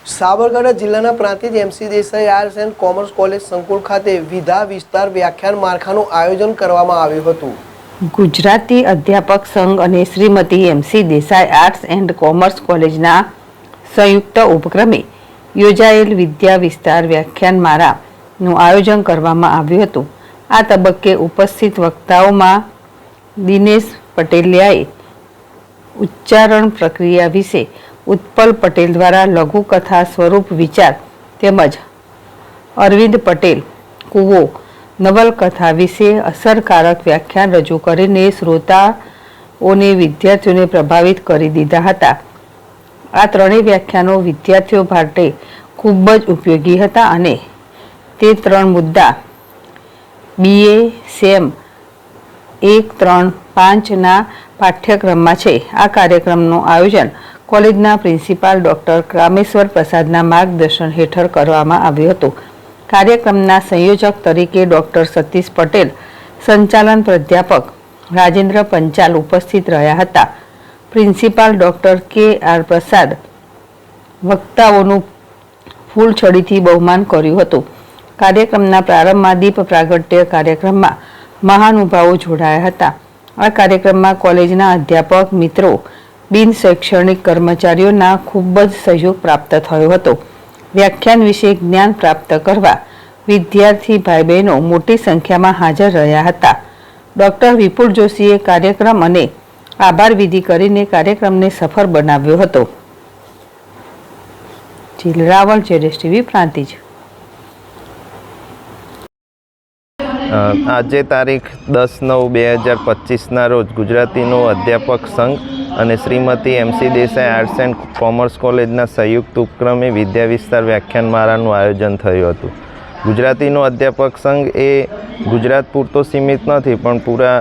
સાબરકાંઠા જિલ્લાના Prantij MC Desai arts and commerce college સંકુલ ખાતે વિધા વિસ્તાર વ્યાખ્યાન માળખાનું આયોજન કરવામાં આવ્યું હતું। ગુજરાતી અધ્યાપક સંઘ અને Shrimati MC Desai arts and commerce કોલેજના સંયુક્ત ઉપક્રમે યોજાયેલ વિદ્યા વિસ્તાર વ્યાખ્યાન માળાનું આયોજન કરવામાં આવ્યું હતું। આ તબક્કે ઉપસ્થિત વક્તાઓમાં દિનેશ પટેલિયાએ ઉચ્ચારણ પ્રક્રિયા વિશે, ઉત્પલ પટેલ દ્વારા લઘુકથા સ્વરૂપ વિચાર તેમજ અરવિંદ પટેલ કુવો નવલકથા વિશે અસરકારક વ્યાખ્યાન રજૂ કરીને શ્રોતાઓને વિદ્યાર્થીઓને પ્રભાવિત કરી દીધા હતા। આ ત્રણેય વ્યાખ્યાનો વિદ્યાર્થીઓ માટે ખૂબ જ ઉપયોગી હતા અને તે ત્રણ મુદ્દા BA સેમ 1, 3, 5ના પાઠ્યક્રમમાં છે। આ કાર્યક્રમનું આયોજન કોલેજના પ્રિન્સિપાલ ડૉક્ટર કામેશ્વર પ્રસાદના માર્ગદર્શન હેઠળ કરવામાં આવ્યું હતું। કાર્યક્રમના સંયોજક તરીકે ડૉક્ટર સતીશ પટેલ, સંચાલન પ્રાધ્યાપક રાજેન્દ્ર પંચાલ ઉપસ્થિત રહ્યા હતા। પ્રિન્સિપાલ ડૉક્ટર KR પ્રસાદ વક્તાઓનું ફૂલછડીથી બહુમાન કર્યું હતું। કાર્યક્રમના પ્રારંભમાં દીપ પ્રાગટ્ય કાર્યક્રમમાં મહાનુભાવો જોડાયા હતા। આ કાર્યક્રમમાં કોલેજના અધ્યાપક મિત્રો, બિન શૈક્ષણિક કર્મચારીઓના ખૂબ જ સહયોગ પ્રાપ્ત થયો હતો। વ્યાખ્યાન વિશે જ્ઞાન પ્રાપ્ત કરવા વિદ્યાર્થી ભાઈ બહેનો મોટી સંખ્યામાં હાજર રહ્યા હતા। ડૉક્ટર વિપુલ જોશીએ કાર્યક્રમ અને આભાર વિધિ કરીને કાર્યક્રમને સફળ બનાવ્યો હતો। જીલ રાવલ, JSTV પ્રાંતિજ। આજે તારીખ 10/9/2025ના રોજ ગુજરાતીનો અધ્યાપક સંઘ અને Shrimati MC Desai arts and commerce કોલેજના સંયુક્ત ઉપક્રમે વિદ્યા વિસ્તાર વ્યાખ્યાન માળાનું આયોજન થયું હતું। ગુજરાતીનો અધ્યાપક સંઘ એ ગુજરાત પૂરતો સીમિત નથી, પણ પૂરા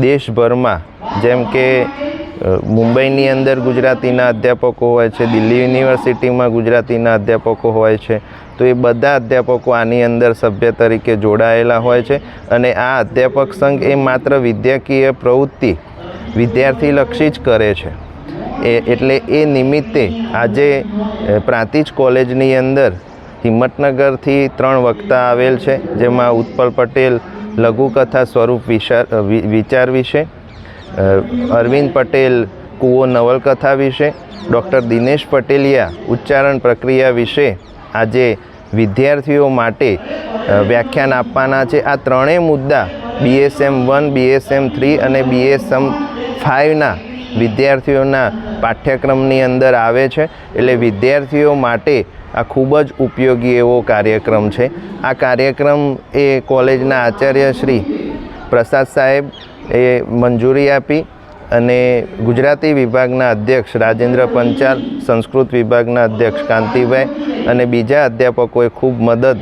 દેશભરમાં, જેમ કે મુંબઈની અંદર ગુજરાતીના અધ્યાપકો હોય છે, દિલ્હી યુનિવર્સિટીમાં ગુજરાતીના અધ્યાપકો હોય છે, તો એ બધા અધ્યાપકો આની અંદર સભ્ય તરીકે જોડાયેલા હોય છે। અને આ અધ્યાપક સંઘ એ માત્ર વિદ્યાકીય પ્રવૃત્તિ વિદ્યાર્થીલક્ષી જ કરે છે। એટલે એ નિમિત્તે આજે પ્રાંતિજ કોલેજની અંદર હિંમતનગરથી 3 વક્તા આવેલ છે, જેમાં ઉત્પલ પટેલ લઘુકથા સ્વરૂપ વિચાર વિશે, અરવિંદ પટેલ કુવો નવલકથા વિશે, ડૉક્ટર દિનેશ પટેલિયા ઉચ્ચારણ પ્રક્રિયા વિશે આજે વિદ્યાર્થીઓ માટે વ્યાખ્યાન આપવાના છે। આ ત્રણેય મુદ્દા BSM 1, BSM 3 અને BSM 5ના વિદ્યાર્થીઓના પાઠ્યક્રમની અંદર આવે છે। એટલે વિદ્યાર્થીઓ માટે આ ખૂબ જ ઉપયોગી એવો કાર્યક્રમ છે। આ કાર્યક્રમ એ કોલેજના આચાર્ય શ્રી પ્રસાદ સાહેબ એ મંજૂરી આપી અને ગુજરાતી વિભાગના અધ્યક્ષ રાજેન્દ્ર પંચાલ, સંસ્કૃત વિભાગના અધ્યક્ષ કાંતિભાઈ અને બીજા અધ્યાપકોએ ખૂબ મદદ